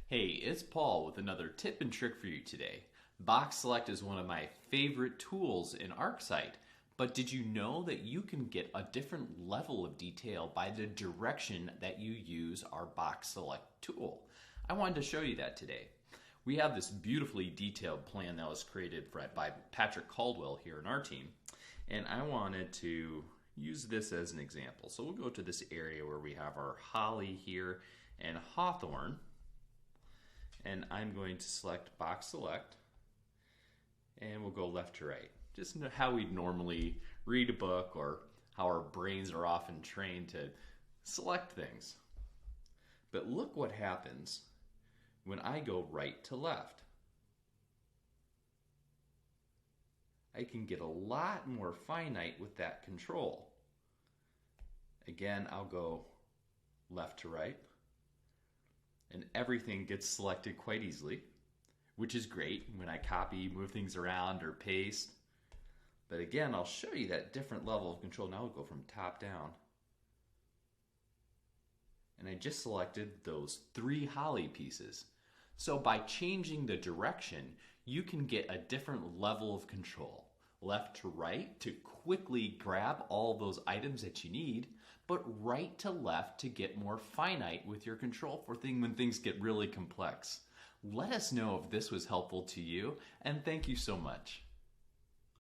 Hey, it's Paul with another tip and trick for you today. Box Select is one of my favorite tools in ArcSite, but did you know that you can get a different level of detail by the direction that you use our Box Select tool? I wanted to show you that today. We have this beautifully detailed plan that was created by Patrick Caldwell here in our team, and I wanted to use this as an example. So we'll go to this area where we have our holly here and hawthorn. And I'm going to select Box Select, and we'll go left to right. Just how we'd normally read a book, or how our brains are often trained to select things. But look what happens when I go right to left. I can get a lot more finite with that control. Again, I'll go left to right, and everything gets selected quite easily, which is great when I copy, move things around, or paste. But again, I'll show you that different level of control. Now we'll go from top down. And I just selected those 3 holly pieces. So by changing the direction, you can get a different level of control. Left to right to quickly grab all those items that you need, but right to left to get more finite with your control for when things get really complex. Let us know if this was helpful to you, and thank you so much.